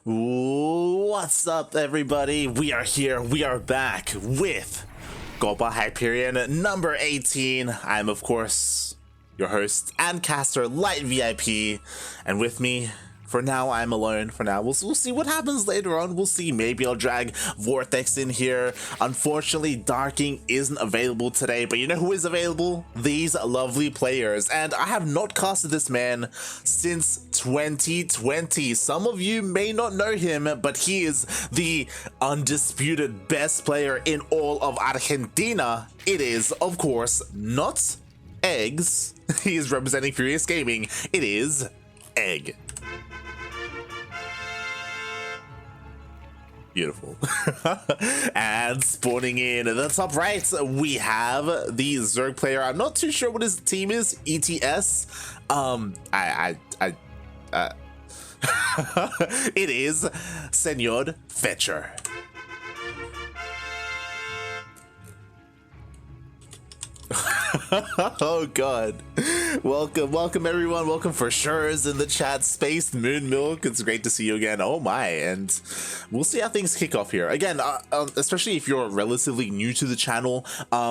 What's up, everybody? We are here. We are back with Copa Hyperion number 18. I'm, of course, your host and caster, Light VIP, and with me, for now, I'm alone. For now, we'll see what happens later on. We'll see. Maybe I'll drag Vortex in here. Unfortunately, Darking isn't available today, but you know who is available? These lovely players. And I have not casted this man since 2020. Some of you may not know him, but he is the undisputed best player in all of Argentina. It is, of course, not Eggs. He is representing Furious Gaming. It is Egg. Beautiful. And spawning in at the top right, we have the Zerg player. I'm not too sure what his team is. ETS. It is Senor Fetcher. Oh god. Welcome everyone. Welcome for sure's in the chat space. Moon Milk, it's great to see you again. Oh my. And we'll see how things kick off here. Again, especially if you're relatively new to the channel,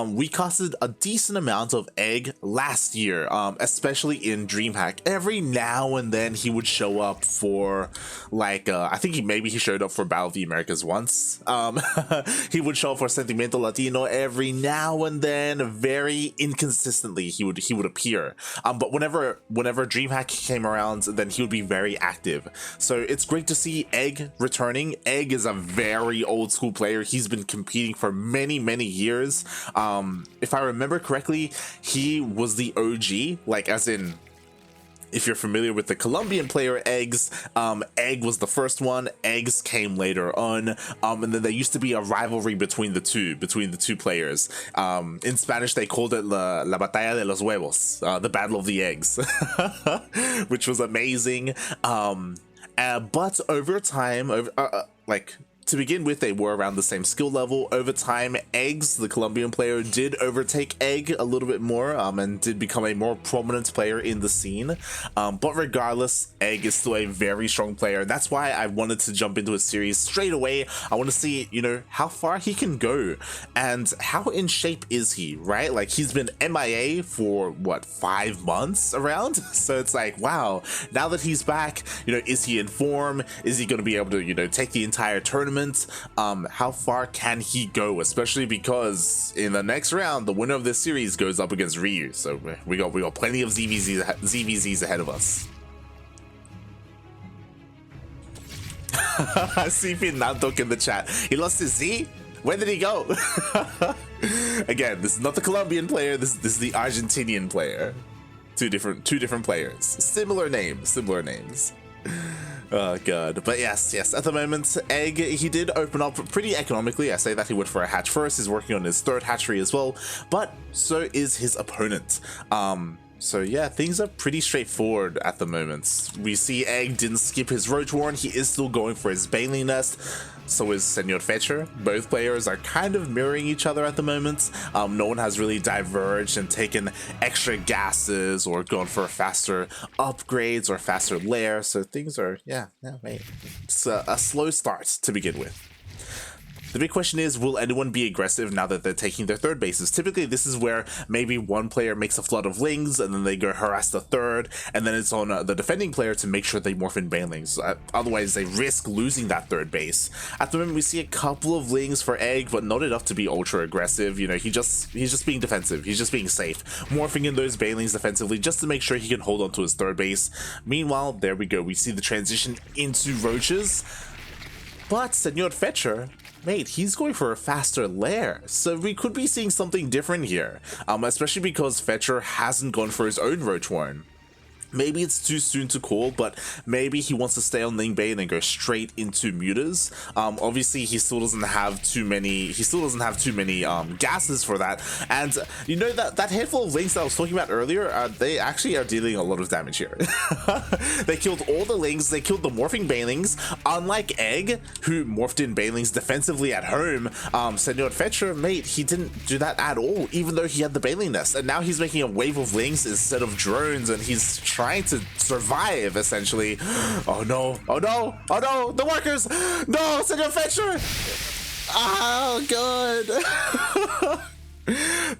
we casted a decent amount of Egg last year, especially in DreamHack. Every now and then he would show up for like I think maybe he showed up for Battle of the Americas once. He would show up for Sentimental Latino every now and then. Very inconsistently he would appear, but whenever DreamHack came around, then he would be very active. So it's great to see Egg returning. Egg is a very old school player. He's been competing for many years. If I remember correctly, he was the OG, like as in, if you're familiar with the Colombian player Eggs, Egg was the first one. Eggs came later on, and then there used to be a rivalry between the two players. In Spanish, they called it la batalla de los huevos, the battle of the eggs, which was amazing. But over time, to begin with, they were around the same skill level. Over time, Eggs, the Colombian player, did overtake Egg a little bit more, and did become a more prominent player in the scene. But regardless, Egg is still a very strong player. That's why I wanted to jump into a series straight away. I want to see, you know, how far he can go and how in shape is he, right? Like, he's been MIA for what, 5 months around? So it's like, wow, now that he's back, you know, is he in form? Is he going to be able to, you know, take the entire tournament? How far can he go, especially because in the next round the winner of this series goes up against Ryu, so we got plenty of ZvZs ahead of us. I see Fernando in the chat. He lost his Z? Where did he go? Again, this is not the Colombian player, this is the Argentinian player. Two different players, similar names. Oh god. But yes, at the moment, Egg, he did open up pretty economically. I say that he went for a hatch first. He's working on his third hatchery as well, but so is his opponent. So yeah, things are pretty straightforward at the moment. We see Egg didn't skip his Roach Warren. He is still going for his Baneling Nest. So is Senor Fetcher. Both players are kind of mirroring each other at the moment. No one has really diverged and taken extra gases or gone for faster upgrades or faster lair. So things are, it's a slow start to begin with. The big question is, will anyone be aggressive now that they're taking their third bases? Typically, this is where maybe one player makes a flood of Lings, and then they go harass the third, and then it's on the defending player to make sure they morph in Banelings. Otherwise, they risk losing that third base. At the moment, we see a couple of Lings for Egg, but not enough to be ultra aggressive. You know, he's just being defensive. He's just being safe, morphing in those Banelings defensively just to make sure he can hold on to his third base. Meanwhile, there we go. We see the transition into Roaches, but Senor Fetcher, mate, he's going for a faster lair, so we could be seeing something different here, especially because Fetcher hasn't gone for his own Roach Warren. Maybe it's too soon to call, but maybe he wants to stay on Ling Bay and then go straight into Mutas. Obviously, he still doesn't have too many. Gases for that. And you know that handful of Lings that I was talking about earlier, they actually are dealing a lot of damage here. They killed all the Lings. They killed the morphing Banelings. Unlike Egg, who morphed in Banelings defensively at home, Senor Fetcher, mate, he didn't do that at all, even though he had the Baneling Nest. And now he's making a wave of Lings instead of drones, and he's trying to survive, essentially. Oh no, oh no, oh no, the workers! No, MrFecho! Oh, God.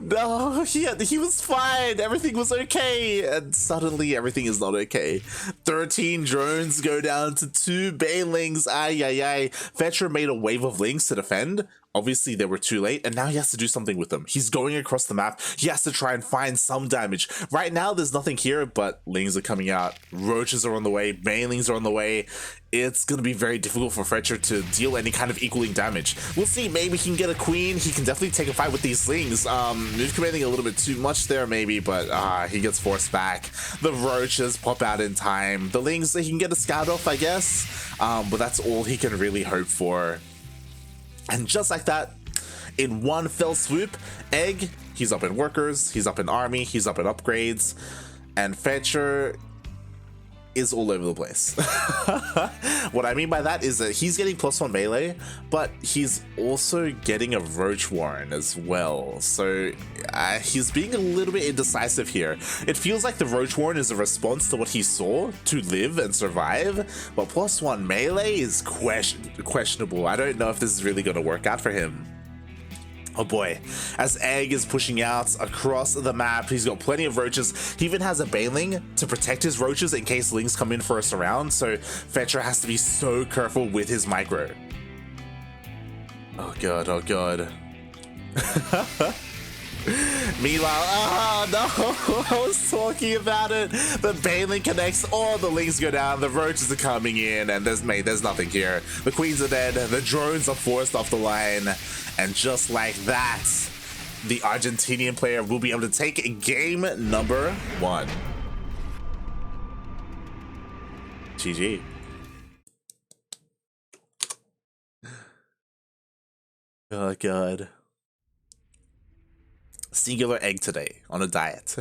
No, he was fine. Everything was okay. And suddenly everything is not okay. 13 drones go down to 2 banelings. Ay, ay, ay. Fecho made a wave of lings to defend. Obviously, they were too late, and now he has to do something with them. He's going across the map. He has to try and find some damage. Right now, there's nothing here, but lings are coming out. Roaches are on the way. Banelings are on the way. It's going to be very difficult for Fecho to deal any kind of equaling damage. We'll see. Maybe he can get a queen. He can definitely take a fight with these lings. Move commanding a little bit too much there, maybe, but he gets forced back. The roaches pop out in time. The lings, he can get a scout off, I guess, but that's all he can really hope for. And just like that, in one fell swoop, Egg, he's up in workers, he's up in army, he's up in upgrades, and Fecho is all over the place. What I mean by that is that he's getting +1 melee, but he's also getting a Roach Warren as well. So he's being a little bit indecisive here. It feels like the Roach Warren is a response to what he saw to live and survive, but +1 melee is questionable. I don't know if this is really going to work out for him. Oh boy, as Egg is pushing out across the map, he's got plenty of roaches. He even has a baneling to protect his roaches in case lings come in for a surround, so Fecho has to be so careful with his micro. Oh god, oh god. Meanwhile, oh no, I was talking about it. The baneling connects, all the lings go down, the roaches are coming in, and there's nothing here. The queens are dead, the drones are forced off the line, and just like that, the Argentinian player will be able to take game number 1. GG. Oh god. Singular Egg today on a diet.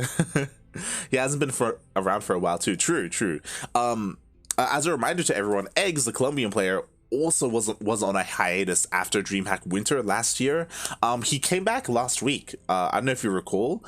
He hasn't been around for a while too. True. As a reminder to everyone, Eggs, the Colombian player, also was on a hiatus after DreamHack Winter last year. He came back last week. I don't know if you recall.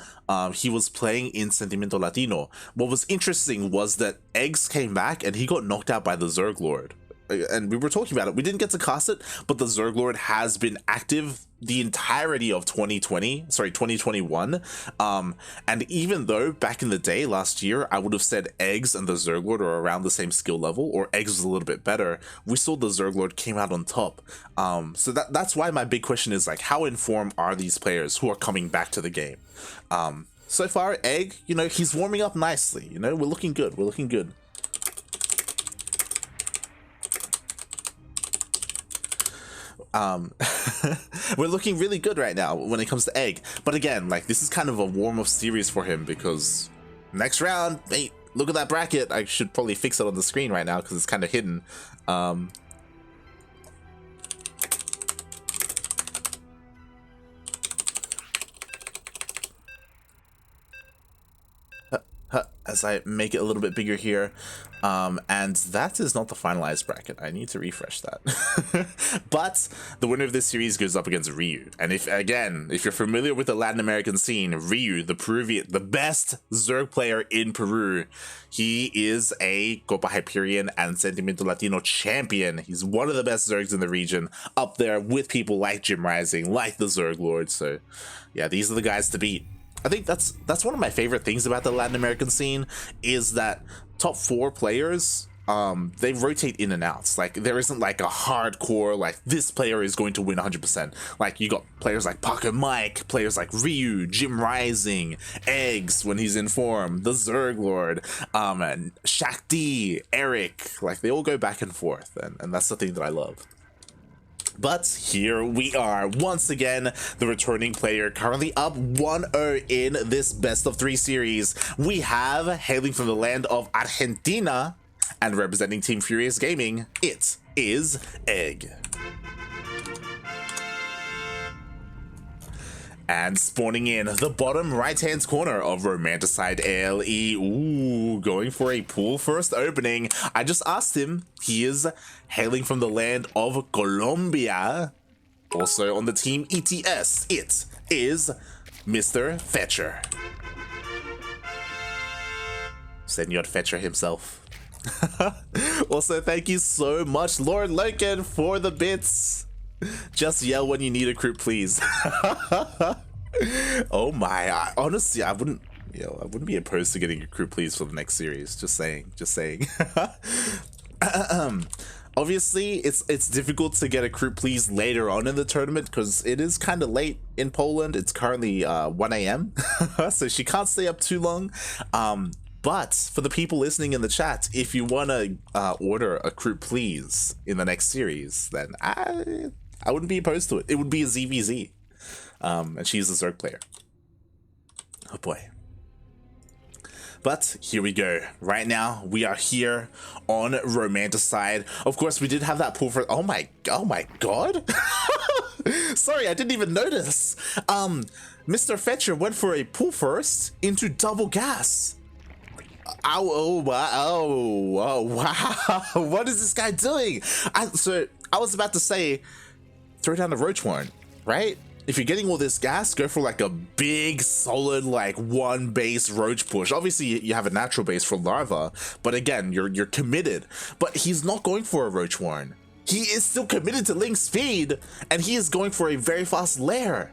He was playing in Sentimiento Latino. What was interesting was that Eggs came back and he got knocked out by the Zerg Lord. And we were talking about it. We didn't get to cast it, but the Zerg Lord has been active the entirety of 2021. And even though back in the day last year, I would have said Eggs and the Zerg Lord are around the same skill level, or Eggs was a little bit better, we saw the Zerg Lord came out on top. So that's why my big question is, like, how informed are these players who are coming back to the game? So far, Egg, he's warming up nicely. We're looking good. We're looking good. We're looking really good right now when it comes to Egg, but again, like, this is kind of a warm-up series for him, because next round, hey, look at that bracket. I should probably fix it on the screen right now because it's kind of hidden. As I make it a little bit bigger here, and that is not the finalized bracket. I need to refresh that. But the winner of this series goes up against Ryu, and if you're familiar with the Latin American scene, Ryu, the best Zerg player in Peru, he is a Copa Hyperion and Sentimiento Latino champion. He's one of the best Zergs in the region, up there with people like Jim Rising, like the Zerg Lord. So yeah, these are the guys to beat. I think that's one of my favorite things about the Latin American scene, is that top 4 players, they rotate in and out. Like, there isn't like a hardcore, like, this player is going to win 100%. Like, you got players like Pocket Mike, players like Ryu, Jim Rising, Eggs when he's in form, the Zerg Lord, and Shakti, Eric. Like, they all go back and forth, and that's the thing that I love. But here we are, once again, the returning player, currently up 1-0 in this best of 3 series. We have, hailing from the land of Argentina and representing Team Furious Gaming, it is Egg. And spawning in the bottom right-hand corner of Romanticide ALE, ooh, going for a pool first opening. I just asked him. He is hailing from the land of Colombia. Also on the team ETS, it is MrFecho. Senor Fetcher himself. Also, thank you so much, Lord Loken, for the bits. Just yell when you need a croup, please. Oh my! Honestly, I wouldn't be opposed to getting a croup, please, for the next series. Just saying. Obviously, it's difficult to get a croup, please, later on in the tournament because it is kind of late in Poland. It's currently 1 a.m. So she can't stay up too long. But for the people listening in the chat, if you want to order a croup, please, in the next series, then I wouldn't be opposed to it. It would be a ZvZ. And she's a Zerg player. Oh boy. But here we go. Right now, we are here on Romanticide. Of course, we did have that pull for... Oh my god. Sorry, I didn't even notice. MrFecho went for a pull first into double gas. Oh, wow. What is this guy doing? So I was about to say, throw down the Roach Warren, right? If you're getting all this gas, go for like a big, solid, like one base Roach push. Obviously, you have a natural base for Larva, but again, you're committed. But he's not going for a Roach Warren. He is still committed to Link speed, and he is going for a very fast lair.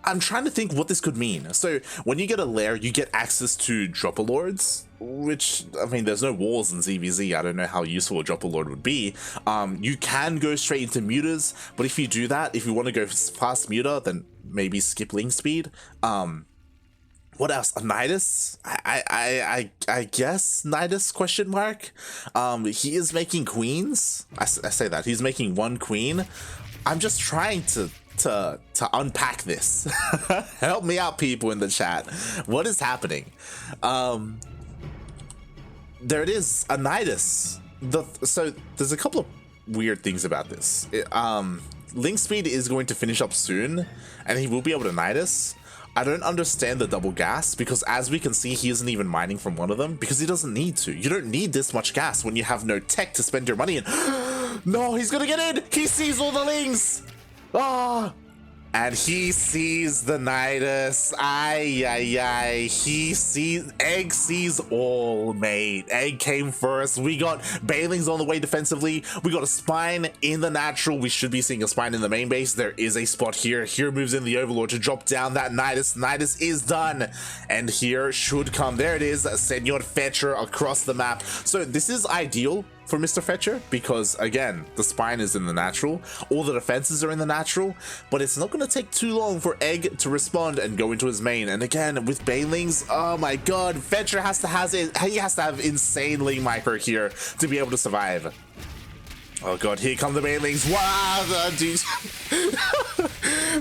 I'm trying to think what this could mean. So when you get a lair, you get access to Dropper Lords, which, I mean, there's no walls in ZvZ. I don't know how useful a Dropper Lord would be. You can go straight into Muters, but if you do that, if you want to go past Muter, then maybe skip Link speed. What else? A Nidus? I guess Nidus question mark. He is making queens. I say that he's making one queen. I'm just trying to unpack this. Help me out, people in the chat. What is happening? There it is, a Nidus. So there's a couple of weird things about this. Link speed is going to finish up soon, and he will be able to Nidus. I don't understand the double gas, because as we can see, he isn't even mining from one of them, because he doesn't need to. You don't need this much gas when you have no tech to spend your money in. No, he's gonna get in! He sees all the links! Ah! And he sees the Nidus. Ay. Egg sees all, mate. Egg came first. We got Bailings on the way defensively. We got a Spine in the natural. We should be seeing a Spine in the main base. There is a spot here. Here moves in the Overlord to drop down that Nidus. Nidus is done. And here should come. There it is. Senor Fetcher across the map. So this is ideal for MrFecho, because again, the Spine is in the natural, all the defenses are in the natural, but it's not going to take too long for Egg to respond and go into his main. And again, with Banelings, oh my god, Fetcher has to have insane Link Micro here to be able to survive. Oh god, here come the Banelings. Wow,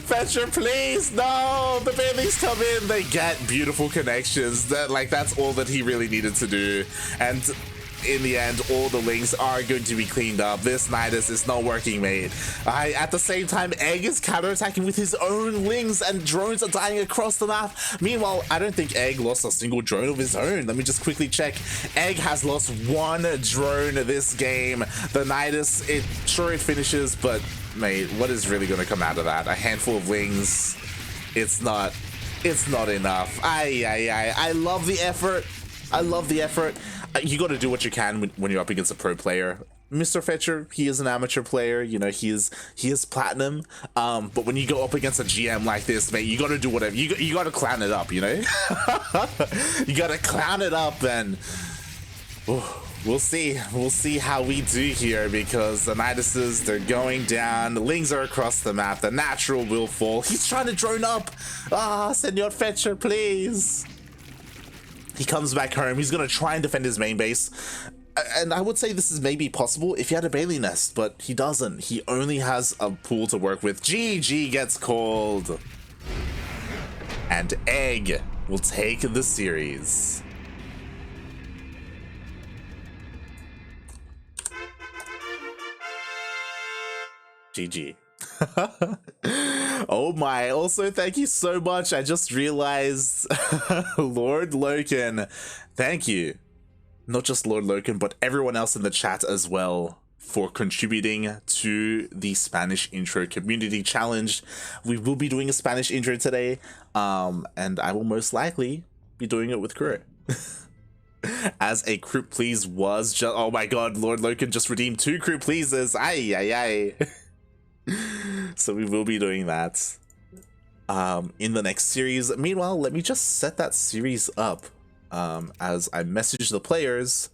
Fetcher, please, no, the Banelings come in, they get beautiful connections. That's all that he really needed to do. And in the end, all the links are going to be cleaned up. This Nidus is not working, mate. At the same time, Egg is counterattacking with his own links, and drones are dying across the map. Meanwhile, I don't think Egg lost a single drone of his own. Let me just quickly check. Egg has lost one drone this game. The Nidus, it finishes, but mate, what is really going to come out of that? A handful of wings. It's not enough. I love the effort. You got to do what you can when you're up against a pro player. MrFecho, he is an amateur player, you know, he is platinum. But when you go up against a GM like this, mate, you got to do whatever. You got to clown it up, you know. You got to clown it up, and we'll see how we do here, because the Niduses, they're going down. The Lings are across the map. The natural will fall. He's trying to drone up. Senor Fetcher, please. He comes back home. He's going to try and defend his main base. And I would say this is maybe possible if he had a Bailey Nest, but he doesn't. He only has a pool to work with. GG gets called. And Egg will take the series. GG. Oh my, also thank you so much. I just realized Lord Loken, thank you. Not just Lord Loken, but everyone else in the chat as well for contributing to the Spanish Intro Community Challenge. We will be doing a Spanish intro today, and I will most likely be doing it with Kuro. as a crew please was just, oh my god, Lord Loken just redeemed 2 crew pleases. Aye, aye, aye. So we will be doing that in the next series. Meanwhile, let me just set that series up as I message the players